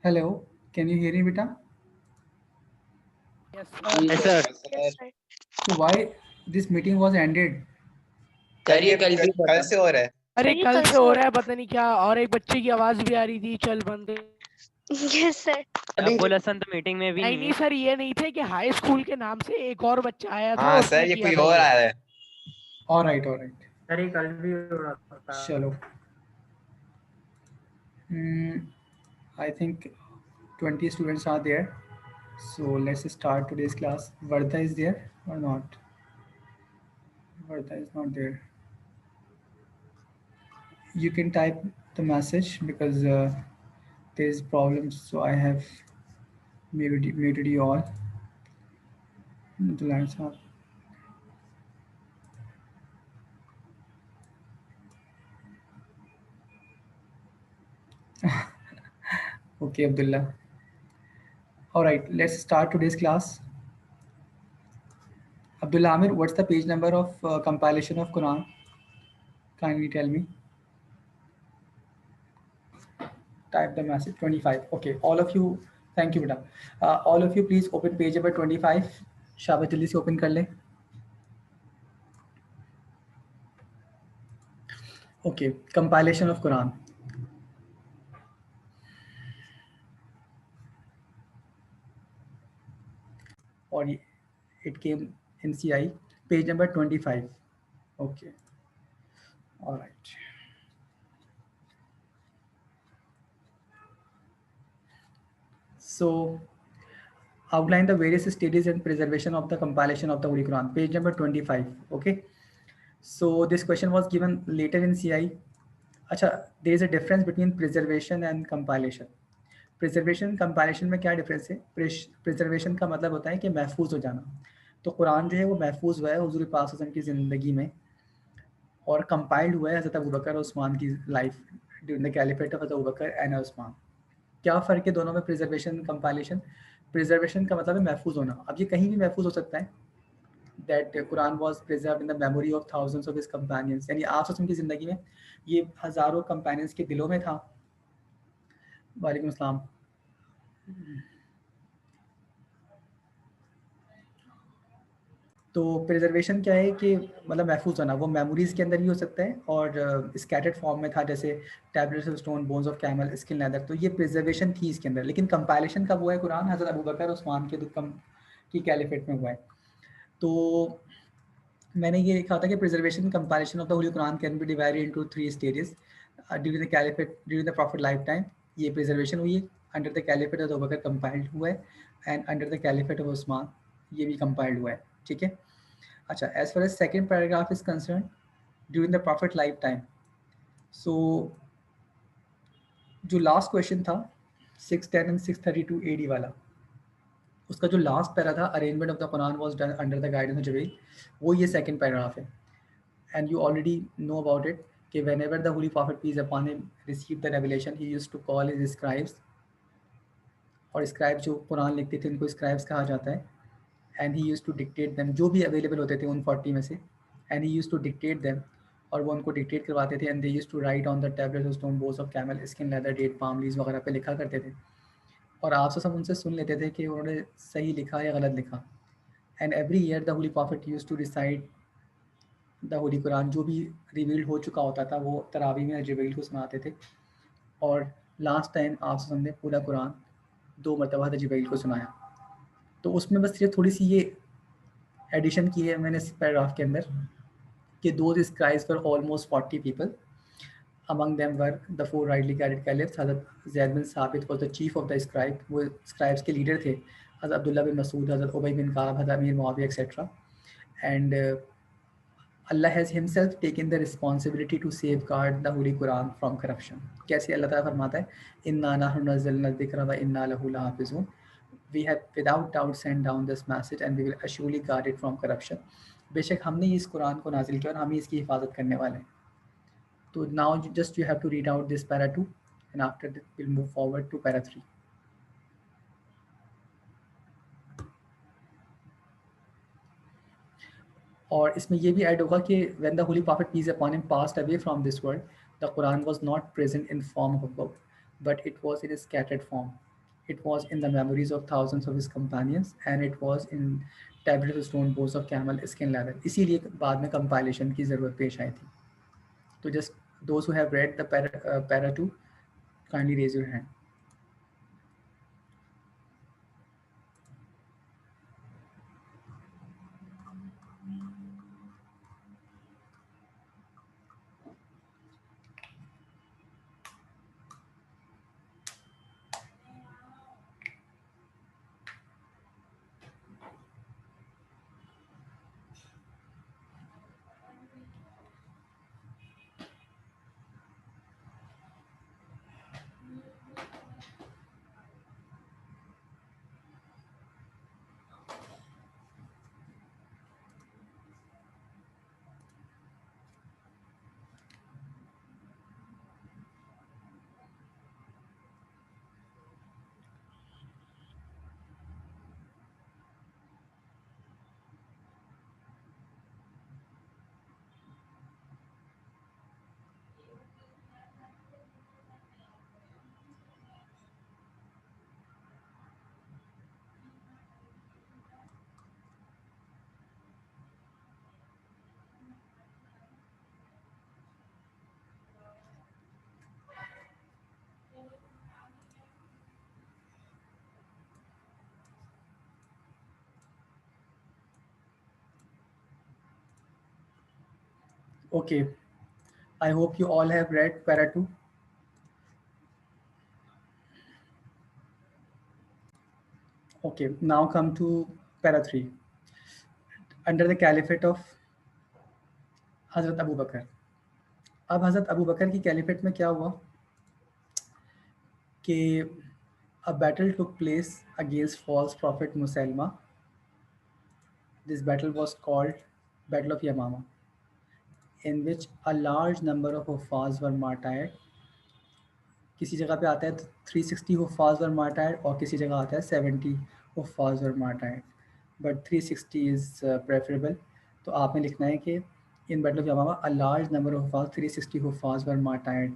Hello, can you hear me, beta? Yes, जी sir. Yes, sir. sir. Yes, sir. So why this meeting was ended? Sir ये कल भी कल पता। से हो रहा है। अरे सर ये कल कल से से हो हो रहा है, पता नहीं क्या। और एक बच्चे की आवाज भी आ रही थी, चल बंद कर। Yes sir. अभी अब्बुल हसन तो मीटिंग में भी नहीं नहीं नहीं है। सर, ये नहीं थे कि हाई स्कूल के नाम से एक और बच्चा आया था, हाँ उसने सर, ये किया कोई था और ये। आ रहा है। All right, all right. Sir ये कल भी हो रहा था। चलो. Hmm, I think 20 students are there. So let's start today's class. Vardha is there or not? Vardha is not there. You can type the message because there is problems. So I have muted you all. The lines are. Okay, Abdullah. All right, let's start today's class. Abdullah Amir, what's the page number of compilation of Quran? Kindly tell me. Type the message 25. Okay, all of you, thank you, beta. All of you, please open page number 25. शाबाश जल्दी से open कर ले. Okay, compilation of Quran. Or it came in CI, page number 25. Okay, all right. So outline the various stages and preservation of the compilation of the Holy Quran, page number 25. Okay, so this question was given later in CI. अच्छा, there is a difference between preservation and compilation. Preservation compilation में क्या difference है? Preservation का मतलब होता है कि महफूज हो जाना. तो कुरान जो है वो महफूज हुआ है हुजूर पाक सल्लल्लाहु अलैहि वसल्लम की ज़िंदगी में और कंपाइल्ड हुआ है हज़रत अबू बकर और उस्मान की life during the caliphate of हज़रत अबू बकर एंड उस्मान. क्या फ़र्क है दोनों में, प्रिजर्वेशन कंपाइलेशन? प्रिजर्वेशन का मतलब है महफूज होना. अब ये कहीं भी महफूज हो सकता है. That Quran was preserve in the memory of thousands of his companions, यानी आप की ज़िंदगी में ये हज़ारों कंपेनियंस के दिलों में था. वालेकुम अस्सलाम. तो प्रिजर्वेशन क्या है कि मतलब महफूज होना, वो मेमोरीज़ के अंदर भी हो सकता है और स्कैटर्ड फॉर्म में था, जैसे tablets of stone, bones of camel, skin leather. तो ये प्रिजर्वेशन थी इसके अंदर. लेकिन कंपाइलेशन कब हुआ है? कुरान हज़रत अबू बकर उस्मान के की कैलिफेट में हुआ है. तो मैंने ये लिखा था कि preservation compilation of the holy Quran can be divided into 3 stages during the caliphate, during the prophet lifetime. ये प्रिजर्वेशन हुई है. Under the caliphate of Abu Bakr compiled हुआ है and under the caliphate of Usman ये भी compiled हुआ है. ठीक है. अच्छा, as far as second paragraph is concerned, during the prophet lifetime. So जो लास्ट क्वेश्चन था 610 एंड 632 AD वाला, उसका जो लास्ट पैरा था, arrangement of the Quran was done under the guidance of Jibril, वो ये सेकंड पैराग्राफ है. And you already know about it कि whenever the holy prophet peace upon him receive the revelation he used to call his scribes. और scribe जो Quran लिखते थे उनको scribes कहा जाता है. And he used to dictate them, जो भी अवेलेबल होते थे उन 40 में से. And he used to dictate them, और वो उनको डिक्टेट करवाते थे. And they used to write on the tablets of stone, bones of camel, skin leather, date, palm leaves वगैरह पे लिखा करते थे. और आपसे सब उनसे सुन लेते थे कि उन्होंने सही लिखा या गलत लिखा. And every year the holy prophet used to recite the holy Quran. जो भी रिवील्ड हो चुका होता था वो तरावी में जिब्रील को सुनाते थे. और लास्ट टाइम आप ने पूरा कुरान 2 मरतबा जिब्रील को सुनाया. तो उसमें बस ये थोड़ी सी ये एडिशन की है मैंने इस पैराग्राफ के अंदर कि those scribes were almost 40 people. Among them were the 4 rightly guided caliphs. हज़रत ज़ैद बिन साबित was the chief of the scribe. वो scribes के लीडर थे. हज़रत अब्दुल्ला बिन मसूद, हज़रत उबई बिन काब, हज़रत अमीर Muawiya etcetera. And Allah has himself taken the responsibility to safeguard the Holy Quran from corruption. कैसे अल्लाह ताला फरमाता है, इन्ना नहनु नज़्ज़लना ज़िक्रा व इन्ना लहू लहाफ़िज़ून. We have without doubt sent down this message and we will assuredly guard it from corruption. बेशक हमने इस कुरान को नाजिल किया और हम ही इसकी हिफाजत करने वाले हैं. तो now just you have to read out this para 2 and after that we'll move forward to para 3. और इसमें ये भी ऐड होगा कि when the holy prophet peace upon him passed away from this world, the Quran was not present in form of a book but it was in a scattered form. It was in the memories of thousands of his companions and it was in tablets of stone, boards of camel skin leather. इसीलिए बाद में compilation की ज़रूरत पेश आई थी. तो just those who have read the para 2, kindly raise your hand. Okay, I hope you all have read para 2. Okay, now come to para 3. Under the caliphate of Hazrat Abu Bakr. अब हज़रत Abu बकर की caliphate में क्या हुआ कि a battle took place against false prophet Musailama. This battle was called Battle of Yamama, in which a large number of Huffaz were martyred. किसी जगह पे आता है 360 Huffaz were martyred और किसी जगह आता है 70 Huffaz were martyred, but 360 is preferable. तो आपने लिखना है कि in Battle of Yamama a large number of Huffaz 360 Huffaz were martyred.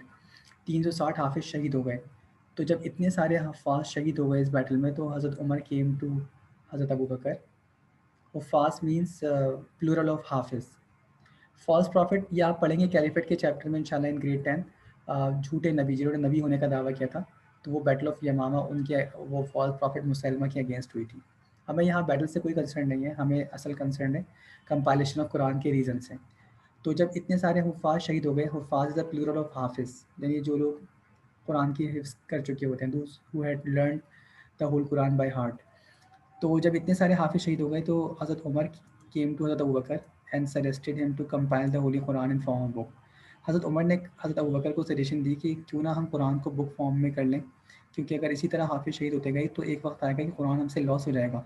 360 हाफिज शहीद हो गए. तो जब इतने सारे हफ़ाज शहीद हो गए इस बैटल में तो हज़रत Umar came to Hazrat Abu Bakr. हफ़ाज means plural of हाफिज़. फॉल्स प्रॉफिट ये आप पढ़ेंगे कैलिफेट के चैप्टर में इंशाल्लाह इन ग्रेड 10. झूठे नबी जिन्होंने नबी होने का दावा किया था, तो वो बैटल ऑफ यमामा उनके वो फॉल्स प्रॉफिट मुसलमा के अगेंस्ट हुई थी. हमें यहाँ बैटल से कोई कंसर्न नहीं है, हमें असल कंसर्न है कंपाइलेशन ऑफ कुरान के रीज़न से. तो जब इतने सारे हुफ़ाज शहीद हो गए, हुफ़ाज इज़ द प्लूरल ऑफ हाफिज़, यानी जो लोग कुरान की हिफ्ज़ कर चुके होते हैं, those who had learn the whole Quran by heart. तो जब इतने सारे हाफिज़ शहीद हो गए तो हज़रत Umar came to Hazrat Abu Bakr and suggested him to compile the holy Quran in form of book. Hazrat Umar ने हज़रत अबू बकर को सजेशन दी कि क्यों ना हम कुरान को बुक फॉर्म में कर लें, क्योंकि अगर इसी तरह हाफिज़ शहीद होते गए तो एक वक्त आएगा कि कुरान हमसे लॉस हो जाएगा.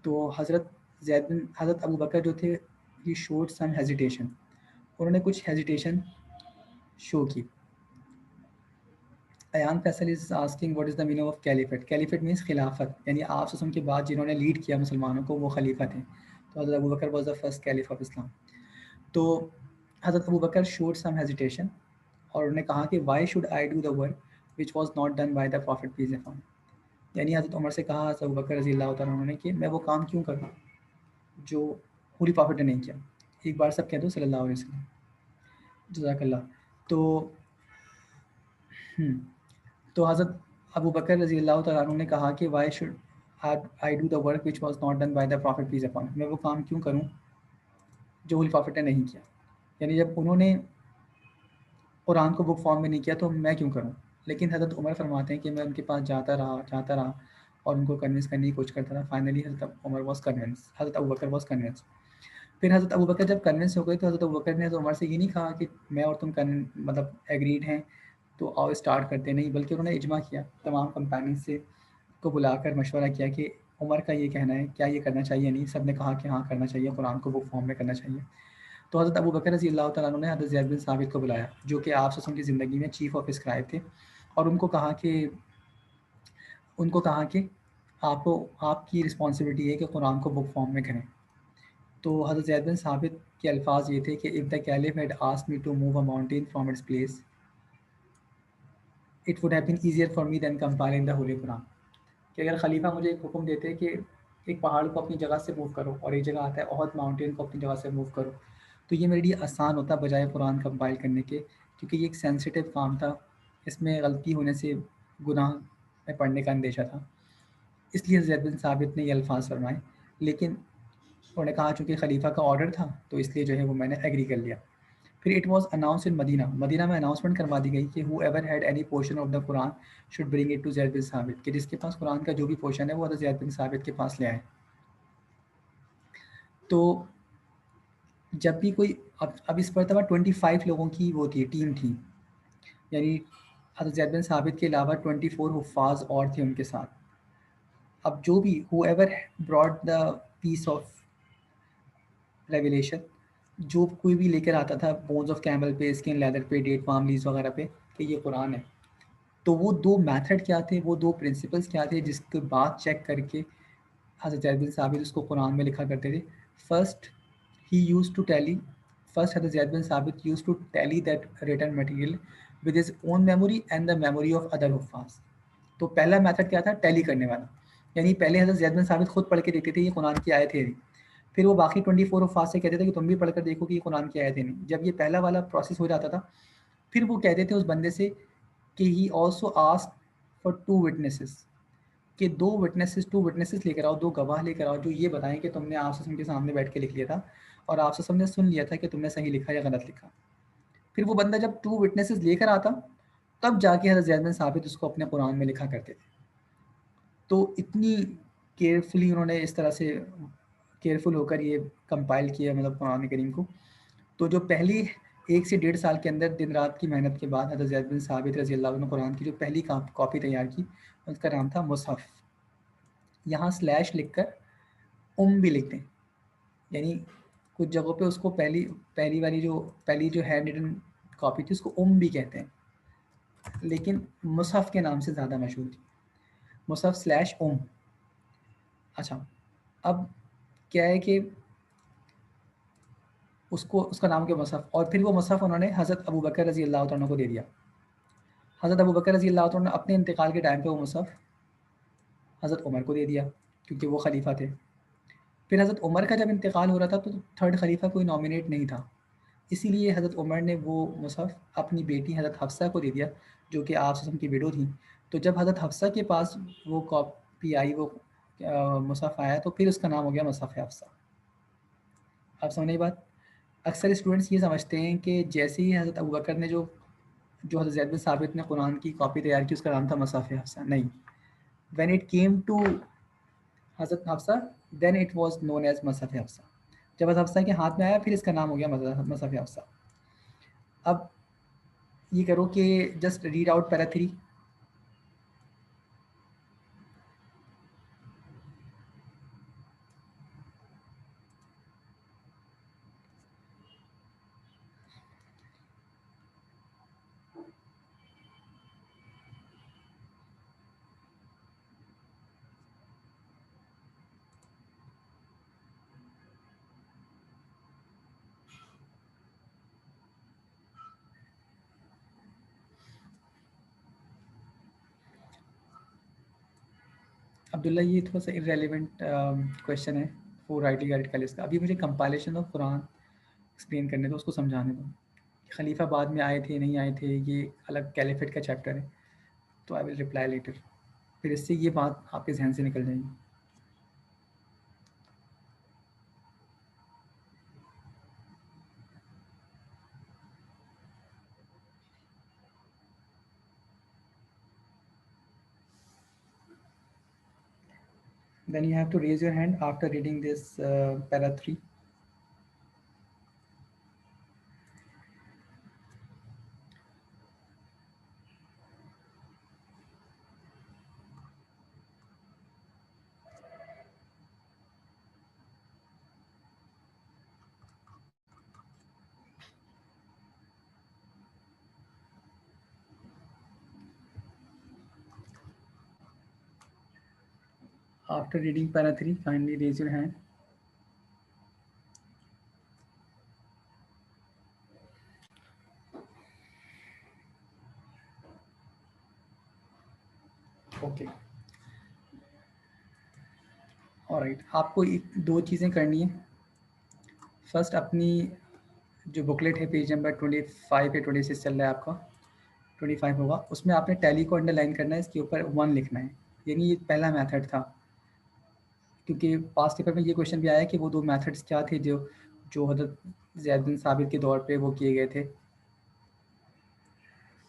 तो हज़रत अबू बकर जो थे, ही शोड सम हेजिटेशन, उन्होंने कुछ हेजिटेशन शो की. Ayaan Faisal is asking what is the meaning of caliphate. Caliphate means खिलाफत, यानी आप ससम के बाद जिन्होंने लीड किया मुसलमानों को वो खलीफा थे. तो Hazrat Abu Bakr was the first caliph of Islam. तो Hazrat Abu Bakr showed some hesitation और उन्होंने कहा कि why should I do the work which was not done by the prophet peace upon. यानी हज़रत उमर से कहा हज़रत अबू बकर रज़ी अल्लाह तआला अन्हु ने कि मैं वो काम क्यों करूँ जो होली प्रॉफिट ने नहीं किया. एक बार सब कह दो सल्लल्लाहु अलैहि वसल्लम. जज़ाकल्लाह. तो हज़रत अबू बकर रज़ी अल्लाह तआला अन्हु ने कहा कि why should I do the work which was not done by the prophet peace upon. मैं वो काम क्यों करूँ जो होली प्रॉफिट ने नहीं किया. यानी जब उन्होंने कुरान को बुक फॉर्म में नहीं किया तो मैं क्यों करूँ. लेकिन हज़रत उमर फरमाते हैं कि मैं उनके पास जाता रहा और उनको कन्विंस करने की कोशिश करता था. फाइनली हज़रत उमर वॉज कन्विंस, हज़रत अबू बकर वॉज कन्विंस. फिर हज़रत अबू बकर जब कन्विंस हो गए तो हज़रत अबू बकर ने हज़रत उमर से ये नहीं कहा कि मैं और तुम मतलब एग्रीड हैं तो आओ स्टार्ट करते, नहीं, बल्कि उन्होंने इजमा किया, तमाम कंपनी से को बुलाकर मशवरा किया कि उमर का ये कहना है, क्या ये करना चाहिए नहीं. सब ने कहा कि हाँ करना चाहिए, कुरान को बुक फॉर्म में करना चाहिए. तो हज़रत अबू बकर रज़ी अल्लाह तआला अन्हु ने हज़रत ज़ैद बिन साबित को बुलाया जो कि आप सल्लल्लाहु अलैहि वसल्लम की ज़िंदगी में चीफ़ ऑफ स्क्राइब थे, और उनको कहा कि आपको आपकी रिस्पॉन्सिबिलिटी है कि कुरान को बुक फॉर्म में करें. तो हज़रत ज़ैद बिन साबित के अल्फाज ये थे कि if the caliph had asked me to move a mountain from its place, it would have been easier for me than compiling the Holy Quran. कि अगर खलीफा मुझे एक हुक्म देते कि एक पहाड़ को अपनी जगह से मूव करो और एक जगह आता है ओहद माउंटेन को अपनी जगह से मूव करो, तो ये मेरे लिए आसान होता बजाय कुरान कंपाइल करने के, क्योंकि ये एक सेंसिटिव काम था, इसमें गलती होने से गुनाह में पड़ने का अंदेशा था। इसलिए ज़ैद बिन साबित ने ये अल्फाज फरमाए, लेकिन उन्होंने कहा चूँकि खलीफा का ऑर्डर था तो इसलिए जो है वो मैंने एग्री कर लिया। फिर it was announce in Medina, Medina में अनाउंसमेंट करवा दी गई कि whoever had any portion of the Quran should bring it to Zaid bin Sabit, कि जिसके पास कुरान का जो भी पोर्शन है वो ज़ैद बिन साबित के पास ले आए। तो जब भी कोई अब इस मरतबा 25 लोगों की वो थी टीम थी, यानी हज़रत ज़ैद बिन साबित के अलावा 24 हुफ़ाज़ और थे उनके साथ। अब जो भी whoever brought the piece of revelation, जो कोई भी लेकर आता था बोन्स ऑफ कैमल पे, स्किन लेदर पे, डेट पाम लीव्स वगैरह पे कि ये कुरान है, तो वो दो मेथड क्या थे, वो दो प्रिंसिपल्स क्या थे जिसके बाद चेक करके हज़रत ज़ैद बिन साबित उसको कुरान में लिखा करते थे। First he used to tally first Hazrat Zaid bin Sabit used to tally that written material with his own memory and the memory of other हुफ़ाज़। तो पहला मेथड क्या था, टैली करने वाला, यानी पहले हज़रत ज़ैद बिन साबित खुद पढ़ के देखते थे ये कुरान की आयत है, फिर वो बाकी 24 हुफ़ाज़ से कहते थे कि तुम भी पढ़कर देखो कि ये कुरान की आयत है नहीं। जब ये पहला वाला प्रोसेस हो जाता था, फिर वो कहते थे उस बंदे से कि he also ask for to witnesses, कि टू विटनेसेस लेकर आओ, दो गवाह लेकर आओ जो ये बताएं कि तुमने आप के सामने बैठ के लिख लिया था और आप ने सुन लिया था कि तुमने सही लिखा या गलत लिखा। फिर वो बंदा जब टू विटनेसेस लेकर आता, तब जाके हज़रत ज़ैद बिन साबित उसको अपने कुरान में लिखा करते थे। तो इतनी केयरफुली उन्होंने इस तरह से केयरफुल होकर ये कंपाइल किया मतलब कुरान करीम को। तो जो पहली 1 से 1.5 साल के अंदर दिन रात की मेहनत के बाद हज़रत ज़ैद बिन साबित रज़ी अल्लाह अन्हु ने कुरान की जो पहली कॉपी तैयार की, उसका नाम था मुसहफ़। यहाँ स्लैश लिखकर भी लिख दें, यानी कुछ जगहों पे उसको पहली पहली जो हैंड रिटन कॉपी थी उसको भी कहते हैं, लेकिन मुसहफ़ के नाम से ज़्यादा मशहूर थी, मुसहफ़ स्लैश अच्छा, अब क्या है कि उसको उसका नाम क्या मुसहफ़, और फिर वो मुसहफ़ उन्होंने हज़रत अबू बकर रज़ी अल्लाह तआला को दे दिया। हज़रत अबू बकर रज़ी अल्लाह तआला ने अपने इंतकाल के टाइम पे वो मुसहफ़ हज़रत उमर को दे दिया क्योंकि वो खलीफा थे। फिर हज़रत उमर का जब इंतकाल हो रहा था तो थर्ड खलीफा कोई नॉमिनेट नहीं था, इसीलिए हज़रत उमर ने वो मुसहफ़ अपनी बेटी हज़रत हफ्सा को दे दिया जो कि आप की विडो थी। तो जब हज़रत हफ्सा के पास वो कॉपी आई, वो मुसहफ़ आया, तो फिर उसका नाम हो गया मुसहफ़ हफ्सा। आप समझ बात? अक्सर स्टूडेंट्स ये समझते हैं कि जैसे ही हज़रत अबू बकर ने जो जो हज़रत ज़ैद बिन साबित ने कुरान की कॉपी तैयार की उसका नाम था मुसहफ़ हफ्सा, नहीं। When it came to Hazrat Hafsa then it was known as Mushaf Hafsa. जब हज़रत हफ्सा के हाथ में आया फिर इसका नाम हो गया मुसहफ़ हफ्सा। अब ये करो कि just read out para 3। Abdullah, ये थोड़ा सा इररेलेवेंट क्वेश्चन है फॉर राइटली गाइडेड कॉलेज का। अभी मुझे कंपाइलेशन ऑफ कुरान एक्सप्लेन करने दो, उसको समझाने दो। खलीफा बाद में आए थे नहीं आए थे, ये अलग कैलिफेट का चैप्टर है, तो आई विल रिप्लाई लेटर। फिर इससे ये बात आपके जहन से निकल जाएगी। Then you have to raise your hand after reading this para 3. After reading para 3, kindly raise your hand. Okay alright, आपको दो चीज़ें करनी है। फर्स्ट अपनी जो बुकलेट है पेज नंबर 25 या 26 चल रहा है आपका, 25 होगा, उसमें आपने टैली को अंडरलाइन करना है, इसके ऊपर 1 लिखना है। यानी ये पहला मेथड था, क्योंकि पास्ट पेपर में ये क्वेश्चन भी आया कि वो दो मेथड्स क्या थे जो जो हज़रत ज़ैद बिन साबित के दौर पे वो किए गए थे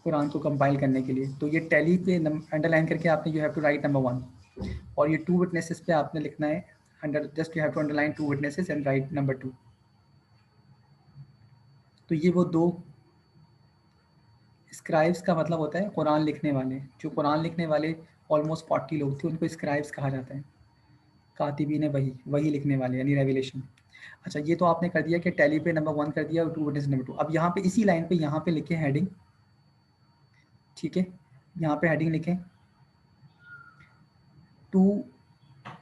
कुरान को कंपाइल करने के लिए। तो ये टैली पे अंडरलाइन करके आपने you have to write number 1, और ये 2 विटनेसेस पे आपने लिखना है under, just you have to underline 2 witnesses and write number 2। तो ये वो दो स्क्राइब्स का मतलब होता है कुरान लिखने वाले। जो कुरान लिखने वाले ऑलमोस्ट 40 लोग थे, उनको स्क्राइब्स कहा जाता है। कातिबीन वही, वही लिखने वाले यानी रेवलेशन। अच्छा, ये तो आपने कर दिया कि टैली पे नंबर 1 कर दिया और 2 विटनेस नंबर 2। अब यहाँ पे इसी लाइन पे यहाँ पे लिखे हेडिंग, ठीक है, यहाँ पे हेडिंग लिखें 2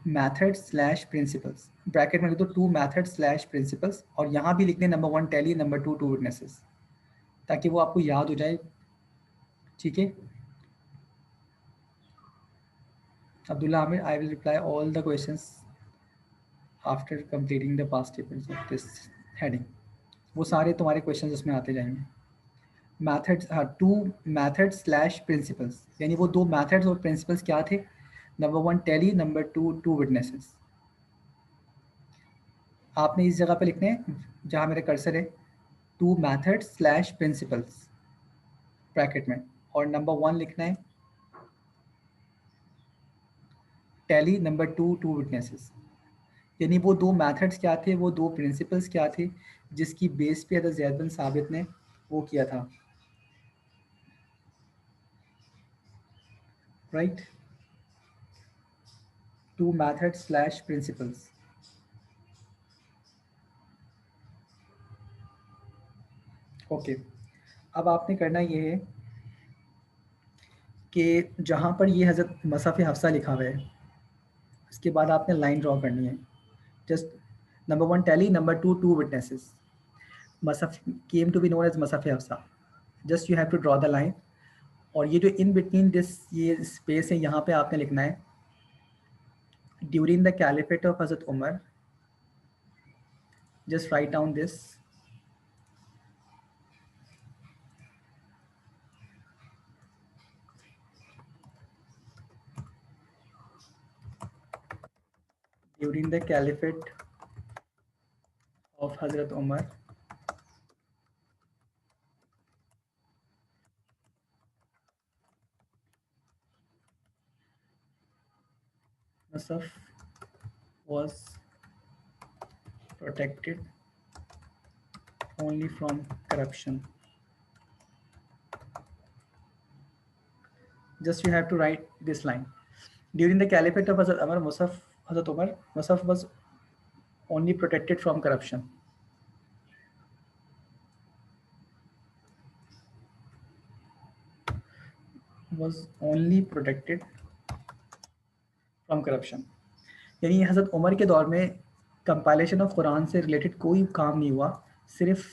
methods स्लैश प्रिंसिपल्स, ब्रैकेट में लिख दो 2 methods स्लैश प्रिंसिपल्स, और यहाँ भी लिखने नंबर 1 टैली, नंबर 2 2 विटनेसेस, ताकि वो आपको याद हो जाए। ठीक है Abdullah Amir, I will reply all the questions after completing the past papers of this heading. वो सारे तुम्हारे क्वेश्चंस उसमें आते जाएंगे। मैथड्स, हाँ, 2 methods स्लैश प्रिंसिपल्स, यानी वो दो मैथड्स और प्रिंसिपल्स क्या थे? Number 1 tally, number 2 2 witnesses. आपने इस जगह पे लिखने हैं जहाँ मेरा कर्सर है 2 methods स्लैश प्रिंसिपल्स ब्रैकेट में, और नंबर 1 लिखना है टैली, नंबर 2 2 विटनेसेस। यानी वो दो मेथड्स क्या थे, वो दो प्रिंसिपल्स क्या थे जिसकी बेस पे हज़रत ज़ैद बिन साबित ने वो किया था, right? 2 methods slash principles. Okay, अब आपने करना ये है कि जहाँ पर ये हज़रत मसहफ़ हफ्सा लिखा हुआ है, इसके बाद आपने लाइन ड्रॉ करनी है। Just number 1 tally, number 2 2 witnesses, Mushaf came to be known as Mushaf Hafsa. Just you have to draw the line, और ये जो इन बिटवीन दिस ये स्पेस है, यहाँ पे आपने लिखना है ड्यूरिंग द कैलिफेट ऑफ हज़रत Umar. Just write down this, during the caliphate of Hazrat Umar, Musaf was protected only from corruption. Just you have to write this line. During the caliphate of Hazrat Umar, Musaf was only protected from corruption. Was only protected from corruption. यानी हज़रत उमर के दौर में compilation of Quran से related कोई काम नहीं हुआ, सिर्फ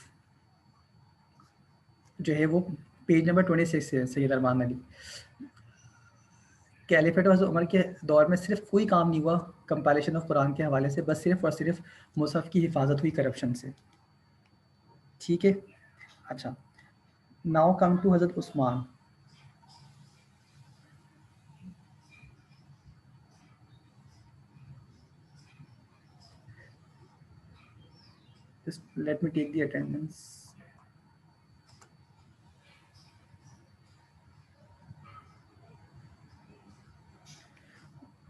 जो है वो पेज नंबर 26 है सैयद अरमान अली। कैलिफेट ऑफ उमर के दौर में सिर्फ कोई काम नहीं हुआ कंपाइलेशन ऑफ कुरान के हवाले से, बस सिर्फ और सिर्फ मुसहफ़ की हिफाजत हुई करप्शन से। ठीक है, अच्छा, नाउ कम टू हज़रत Usman. Just let me take the attendance.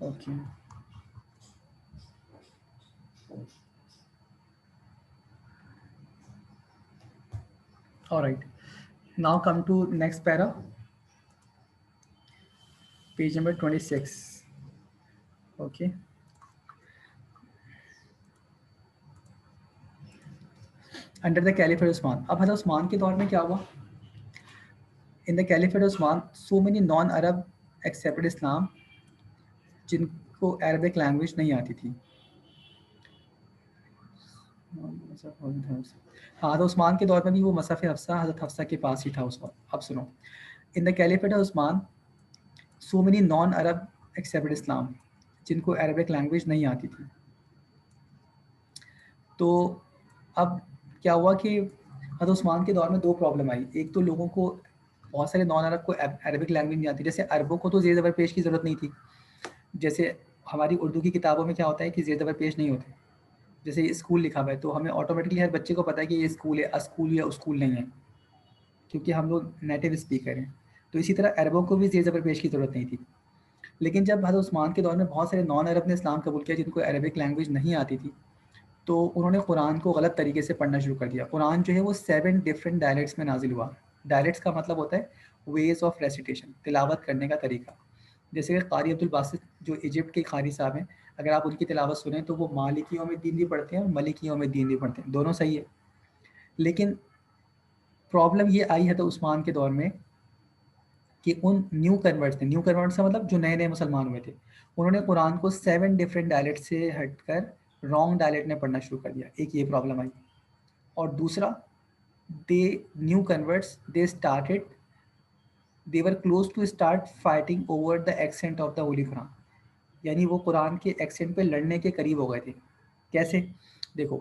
Okay. All right. Now come to next para. Page number 26. Okay. Under the Caliphate Usman. अब हज़रत उस्मान के दौर में क्या हुआ? In the Caliphate Usman, so many non-Arab accepted Islam, जिनको Arabic language नहीं आती थी। हाँ, तो उस्मान के दौर में भी वो मसहफ़ हफ्सा हज़रत हफ्सा के पास ही था उस वक्त। अब सुनो, in the caliphate of Usman, so many non Arab accepted Islam, जिनको अरबिक लैंग्वेज नहीं आती थी। तो अब क्या हुआ कि हज़रत उस्मान के दौर में दो प्रॉब्लम आई। एक तो लोगों को, बहुत सारे नॉन अरब को अरबिक लैंग्वेज नहीं आती। जैसे अरबों को तो ज़ेर ज़बर पेश की ज़रूरत नहीं थी। जैसे हमारी उर्दू की किताबों में क्या होता है कि ज़ेर ज़बर पेश नहीं होते। जैसे ये स्कूल लिखा हुआ है तो हमें ऑटोमेटिकली हर बच्चे को पता है कि ये स्कूल है, स्कूल या स्कूल नहीं है, क्योंकि हम लोग नेटिव स्पीकर हैं। तो इसी तरह अरबों को भी ज़ेर ज़बर पेश की ज़रूरत नहीं थी। लेकिन जब हज़रत उस्मान के दौर में बहुत सारे नॉन अरब ने इस्लाम कबूल किया जिनको अरबिक लैंग्वेज नहीं आती थी, तो उन्होंने कुरान को गलत तरीके से पढ़ना शुरू कर दिया। कुरान जो है वो 7 डिफरेंट डायलेक्ट्स में नाजिल हुआ। डायलेक्ट्स का मतलब होता है वेज ऑफ रेसिटेशन, तिलावत करने का तरीका। जैसे कि कारी अब्दुल बासित जो इजिप्ट के कारी साहब हैं, अगर आप उनकी तिलावत सुने तो वो मालिकियों में दीन भी पढ़ते हैं और मलिकियों में दीन भी पढ़ते हैं, दोनों सही है। लेकिन प्रॉब्लम ये आई है तो उस्मान के दौर में कि उन न्यू कन्वर्ट्स ने, न्यू कन्वर्ट्स का मतलब जो नए नए मुसलमान हुए थे, उन्होंने कुरान को 7 डिफरेंट डायलेक्ट से हटकर रॉन्ग डायलेक्ट में पढ़ना शुरू कर दिया। एक ये प्रॉब्लम आई। और दूसरा, they new converts they started, they were close to start fighting over the accent of the holy Quran. यानी वो कुरान के एक्सेंट पे लड़ने के करीब हो गए थे। कैसे? देखो,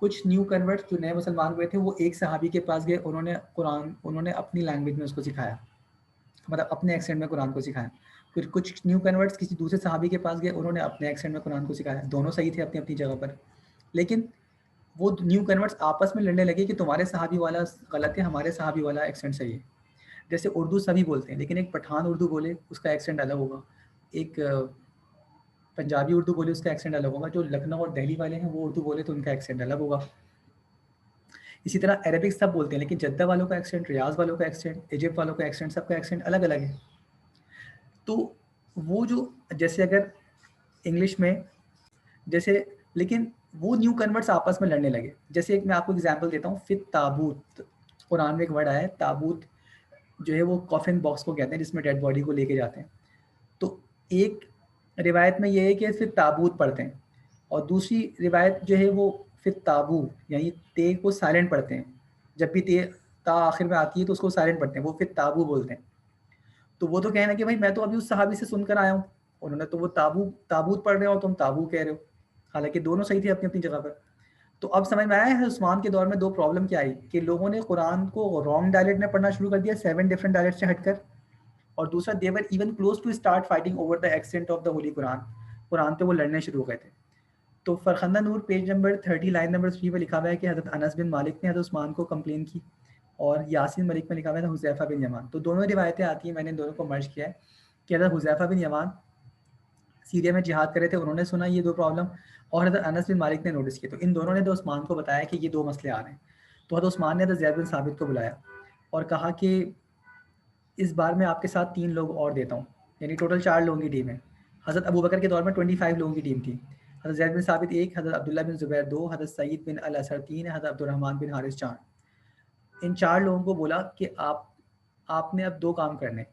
कुछ न्यू कन्वर्ट्स जो नए मुसलमान हुए थे वो एक सहाबी के पास गए, उन्होंने अपनी लैंग्वेज में उसको सिखाया, मतलब अपने एक्सेंट में कुरान को सिखाया। फिर कुछ न्यू कन्वर्ट्स किसी दूसरे सहाबी के पास गए, उन्होंने अपने एक्सेंट में कुरान को सिखाया। दोनों सही थे अपनी अपनी जगह पर। लेकिन वो न्यू कन्वर्ट्स आपस में लड़ने लगे कि तुम्हारे सहाबी वाला गलत है, हमारे सहाबी वाला एक्सेंट सही है। जैसे उर्दू सभी बोलते हैं, लेकिन एक पठान उर्दू बोले उसका एक्सेंट अलग होगा, एक पंजाबी उर्दू बोले उसका एक्सेंट अलग होगा, जो लखनऊ और दिल्ली वाले हैं वो उर्दू बोले तो उनका एक्सेंट अलग होगा। इसी तरह अरबिक सब बोलते हैं, लेकिन जद्दा वालों का एक्सेंट, रियाज वालों का एक्सेंट, इजिप्ट वालों का एक्सेंट, सबका एक्सेंट अलग अलग है। तो वो जो, जैसे अगर इंग्लिश में जैसे, लेकिन वो न्यू कन्वर्ट्स आपस में लड़ने लगे। जैसे एक मैं आपको एग्जांपल देता हूँ, फिर ताबूत, कुरान में एक वर्ड आया है ताबूत, जो है वो कॉफिन बॉक्स को कहते हैं जिसमें डेड बॉडी को लेके जाते हैं। तो एक रिवायत में ये है कि फिर ताबूत पढ़ते हैं, और दूसरी रिवायत जो है वो फिर ताबू, यानी ते को साइलेंट पढ़ते हैं। जब भी ते ता आखिर में आती है तो उसको साइलेंट पढ़ते हैं, वो फिर ताबू बोलते हैं। तो वो तो कहना कि भाई मैं तो अभी उस सहाबी से सुनकर आया हूँ, उन्होंने तो वो ताबूत पढ़ रहे हो, तुम ताबू कह रहे हो। हालांकि दोनों सही थे अपनी अपनी जगह पर। तो अब समझ में आया है उस्मान के दौर में दो प्रॉब्लम क्या आई कि लोगों ने कुरान को रॉन्ग डायलेक्ट में पढ़ना शुरू कर दिया, 7 डिफरेंट डायलेक्ट से हटकर। और दूसरा, they were even close to start fighting over the accent of the holy Quran. Quran पे वो लड़ने शुरू हो गए थे। तो Farkhanda Noor page number 30 line number 3 पे लिखा हुआ है कि हज़रत अनस बिन मालिक ने हज़रत उस्मान को कंप्लेन की, और यासीन मलिक में लिखा हुआ है हुज़ैफा बिन यमान। तो दोनों रिवायतें आती हैं, मैंने दोनों को मर्ज किया है कि हज़रत हुज़ैफा बिन यमान सीरिया में जिहाद कर रहे थे, उन्होंने सुना ये दो प्रॉब्लम, और हज़रत अनस बिन मालिक ने नोटिस किया। तो इन दोनों ने तो उस्मान को बताया कि ये दो मसले आ रहे हैं। तो हज़रत उस्मान ने हज़रत ज़ैद बिन साबित को बुलाया और कहा कि इस बार मैं आपके साथ 3 लोग और देता हूँ, यानी टोटल 4 लोगों की टीम है। हज़रत अबू बकर के दौर में 25 लोगों की टीम थी। हज़रत ज़ैद बिन साबित 1, हज़रत अब्दुल्ला बिन ज़ुबैर 2, हज़रत सईद बिन अल असर 3, हज़रत अब्दुर्रहमान बिन हारिस 4। इन 4 लोगों को बोला कि आपने अब 2 काम करने।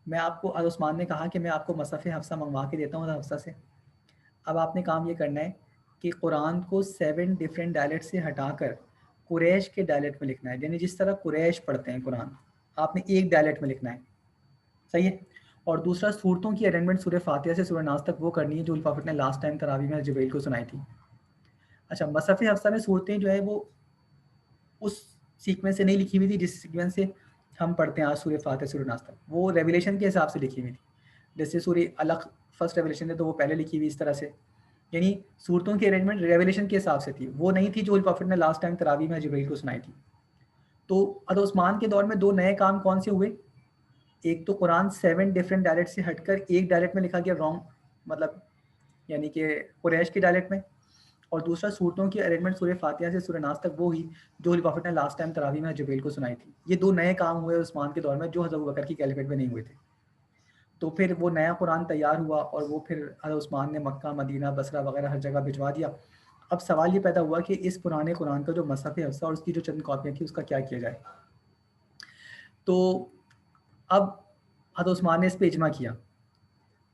मैं आपको, हज़रत उस्मान ने कहा कि मैं आपको मसहफ़ हफ्सा मंगवा के देता हूँ हज़रत हफ्सा से। अब आपने काम ये करना है कि कुरान को 7 डिफरेंट डायलेक्ट से हटाकर कुरैश के डायलेक्ट में लिखना है, यानी जिस तरह कुरैश पढ़ते हैं कुरान, आपने एक डायलेक्ट में लिखना है। सही है? और दूसरा, सूरतों की अरेंजमेंट सूरह फातिहा से सूरह नास तक वो करनी है जो प्रॉफिट ने लास्ट टाइम तरावी में जिब्रील को सुनाई थी। अच्छा, मसहफ़ हफ्सा में सूरतें जो है वो उस सीक्वेंस से नहीं लिखी हुई थी जिस सीक्वेंस से हम पढ़ते हैं आज सूरह फातिहा सूरह नास तक, वो रेवलेशन के हिसाब से लिखी हुई थी। जैसे सूरह अलग फर्स्ट रेवलेशन है तो वो पहले लिखी हुई इस तरह से, यानी सूरतों की अरेंजमेंट रेवलेशन के हिसाब से थी, वो नहीं थी जो प्रॉफिट ने लास्ट टाइम तरावी में जिब्रील को सुनाई थी। तो हज़रत उस्मान के दौर में 2 नए काम कौन से हुए? एक तो कुरान 7 डिफरेंट डायलेक्ट से हटकर एक डायलेक्ट में लिखा गया रॉन्ग, मतलब यानी कि कुरैश के डायलेक्ट में। और दूसरा, सूरतों की अरेंजमेंट सूरह फातिहा से सूरह नास तक वो ही जो प्रॉफिट ने लास्ट टाइम तरावी में जिब्रील को सुनाई थी। ये 2 नए काम हुए उस्मान के दौर में जो हज़रत अबू बकर की कैलिफेट में नहीं हुए थे। तो फिर वो नया कुरान तैयार हुआ और वो फिर हज़रत उस्मान ने मक्का, मदीना, बसरा वगैरह हर जगह भिजवा दिया। अब सवाल ये पैदा हुआ कि इस पुराने कुरान का जो मसहफ़ हफ्सा और उसकी जो चंद कॉपियाँ थी उसका क्या किया जाए। तो अब हज़रत उस्मान ने इस पे इजमा किया।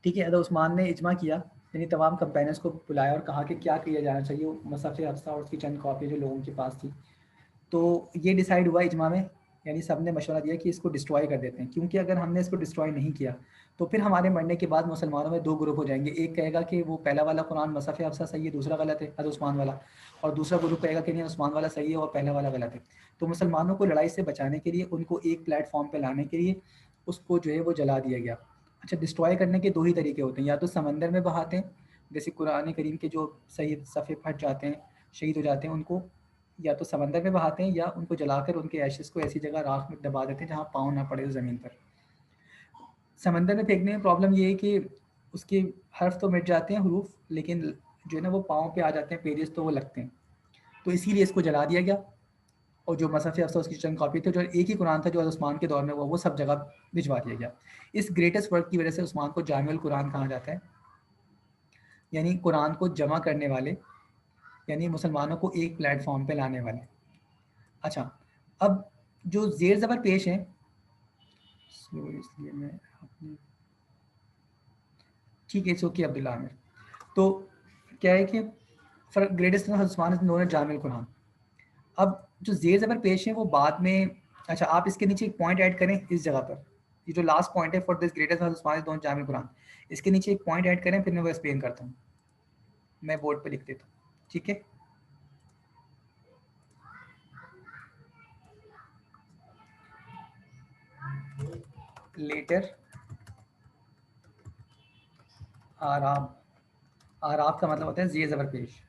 ठीक है, हज़रत उस्मान ने इजमा किया, यानी तमाम कंपेनियंस को बुलाया और कहा कि क्या किया जाना चाहिए मसहफ़ हफ्सा और उसकी चंद कॉपी जो लोगों के पास थी। तो ये डिसाइड हुआ इजमा में यानी सब ने मशवरा दिया कि इसको डिस्ट्रॉय कर देते हैं, क्योंकि अगर हमने इसको डिस्ट्रॉय नहीं किया तो फिर हमारे मरने के बाद मुसलमानों में दो ग्रुप हो जाएंगे। एक कहेगा कि वो पहला वाला कुरान मसहफ़ हफ्सा सही है, दूसरा गलत है, हज़रत उस्मान वाला। और दूसरा ग्रुप कहेगा कि नहीं, उस्मान वाला सही है और पहला वाला गलत है। तो मुसलमानों को लड़ाई से बचाने के लिए, उनको एक प्लेटफॉर्म पर लाने के लिए उसको जो है वो जला दिया गया। अच्छा, डिस्ट्रॉय करने के दो ही तरीके होते हैं, या तो समंदर में बहाते हैं, जैसे कुरान करीम के जो सही सफ़े फट जाते हैं, शहीद हो जाते हैं, उनको या तो समंदर में बहाते हैं या उनको जलाकर उनके एशेस को ऐसी जगह राख में दबा देते हैं जहाँ पाँव ना पड़े ज़मीन पर। समंदर में फेंकने में प्रॉब्लम ये है कि उसके हर्फ तो मिट जाते हैं, हरूफ, लेकिन जो है ना वो पाँव पे आ जाते हैं, पेजेस तो वो लगते हैं। तो इसीलिए इसको जला दिया गया। और जो मसहफ़ हफ्सा उसकी चंद कॉपी थे, जो एक ही कुरान था जो उस्मान के दौर में हुआ, वो सब जगह भिजवा दिया गया। इस ग्रेटेस्ट वर्क की वजह से उस्मान को जामिउल कुरान कहा जाता है, यानी कुरान को जमा करने वाले, यानी मुसलमानों को एक प्लेटफॉर्म पे लाने वाले। अच्छा, अब जो ज़ेर ज़बर पेश हैं, इसलिए मैं अपनी ठीक है, इट्स ओके अब्दुल्ला आमिर। तो क्या है कि greatest Usman is known as जामिल कुरान। अब जो ज़ेर ज़बर पेश है वो बाद में, अच्छा आप इसके नीचे एक पॉइंट ऐड करें इस जगह पर, ये जो लास्ट पॉइंट है, for this greatest Usman is known जामिल कुरान, इसके नीचे एक पॉइंट ऐड करें, फिर मैं वो एक्सप्लेन करता हूँ। मैं बोर्ड पे लिख देता हूँ, ठीक है। लेटर आराब, आराब का मतलब होता है ज़ेर ज़बर पेश।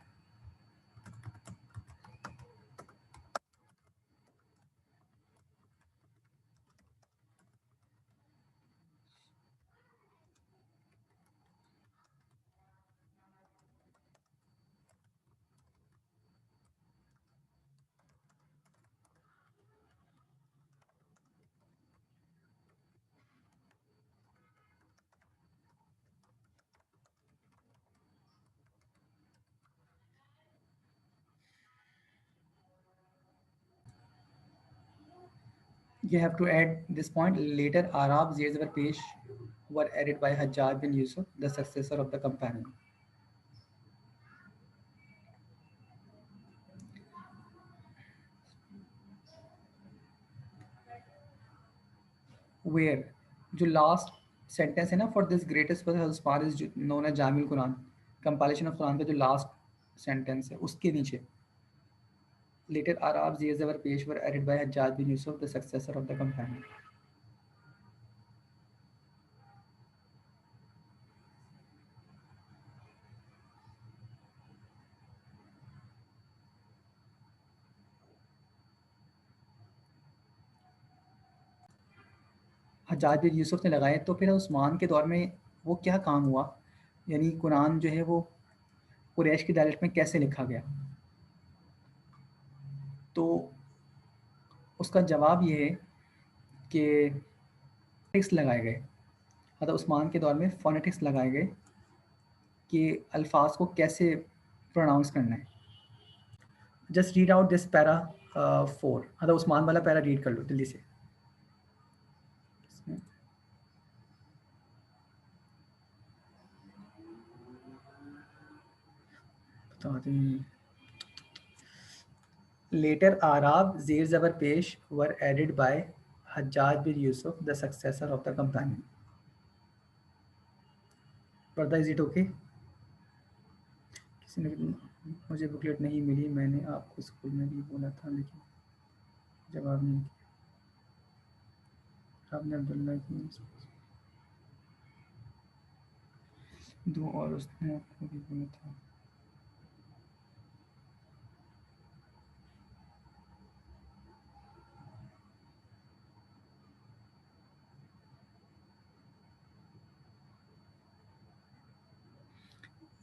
You have to add this point. Later, Arab Zer Zabar Pesh were added by Hajjaj bin Yusuf, the successor of the companion. Where जो last sentence है ना, for this greatest was Usman is known as Jamil Quran, compilation of Quran का जो last sentence है उसके नीचे later Arab Zer Zabar Pesh were added by Hajjaj bin Yusuf, the successor of the companion. Hajjaj बिन यूसुफ ने लगाए, तो फिर उस्मान के दौर में वो क्या काम हुआ, यानी कुरान जो है वो कुरैश की डायलेक्ट में कैसे लिखा गया। तो उसका जवाब ये है कि टेक्स्ट लगाए गए, मतलब उस्मान के दौर में फोनेटिक्स लगाए गए कि अल्फाज को कैसे प्रोनाउंस करना है। Just read out this para 4, मतलब उस्मान वाला पैरा रीड कर लो जल्दी से। Later Arab Zer Zabar Pesh were added by Hajjaj bin Yusuf, the successor of the companion. Brother, is it okay? किसी ने मुझे बुकलेट नहीं मिली, मैंने आपको स्कूल में भी बोला था लेकिन जवाब नहीं किया। आपने अब्दुल्ला की दो और उसने आपको भी बोला था।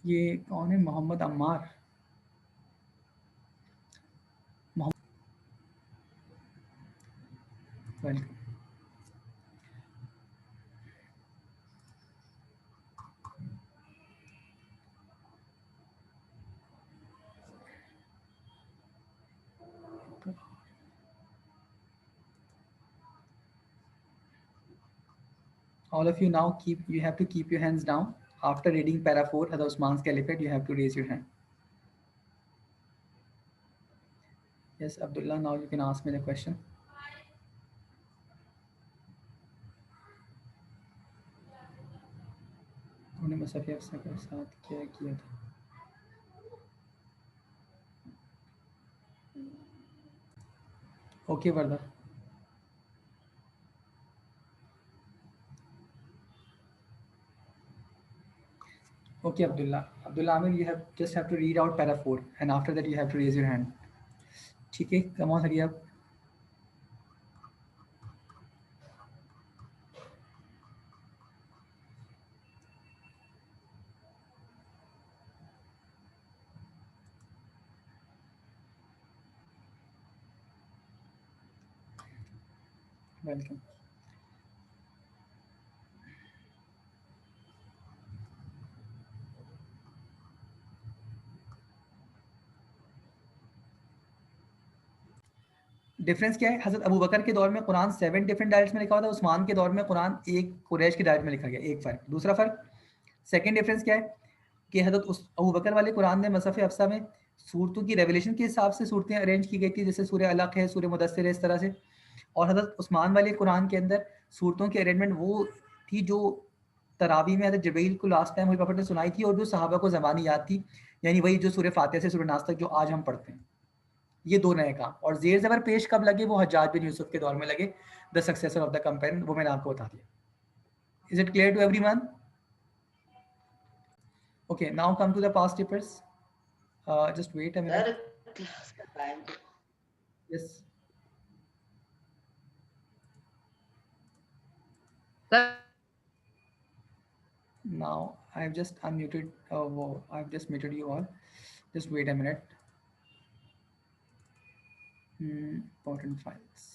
ये कौन है? Mohammad Ammar. Welcome. All of you now you have to keep your hands down. After reading para 4, Hadar Usman's Caliphate, you have to raise your hand. Yes, Abdullah, now you can ask me the question. मसफ़ अफ़सा के साथ क्या किया था? Okay Warda. Okay, Abdullah. Abdullah Amir, you have just have to read out para 4 and after that you have to raise your hand. ठीक है, come on, hurry up. Welcome. Difference क्या है? हज़रत अबू बकर के दौर में कुरान 7 डिफरेंट डायरेक्ट्स में लिखा हुआ था, उस्मान के दौर में कुरान एक कुरैश के डायरेक्ट में लिखा गया। एक फ़र्क। दूसरा फ़र्क, सेकंड डिफरेंस क्या है कि हज़रत अबू बकर वाले कुरान में मसफ़ अफ़सा में सूरतों की रेवलेशन के हिसाब से सूरतें अरेंज की गई थी, जैसे सूरह अलक़ है, सूरह मुदस्सिर है, इस तरह से। और हज़रत उस्मान वाले कुरान के अंदर सूरतों की अरेंजमेंट वो थी जो तरावी में हज़रत जबरील को लास्ट टाइम वही प्रॉफिट ने सुनाई थी और जो सहाबा को ज़बानी याद थी, यानी वही जो सूरह फातिहा से सूरह नास तक जो आज हम पढ़ते हैं। ये दो नए काम। और ज़ेर ज़बर पेश कब लगे? वो हज्जाज बिन यूसुफ के दौर में लगे, the successor of the comparison, वो मैंने आपको बता दिया। Is it clear to everyone? Okay, now come to the past papers. Just wait a minute. Yes. Now I've just unmuted. I've just muted you all. Just wait a minute. Important files.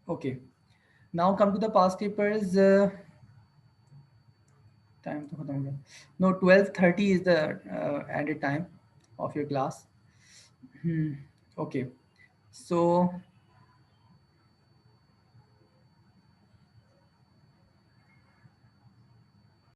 Okay. Now come to the past papers. Time to khatam ho gaya. No, 12:30 is the ended time of your class. Okay. So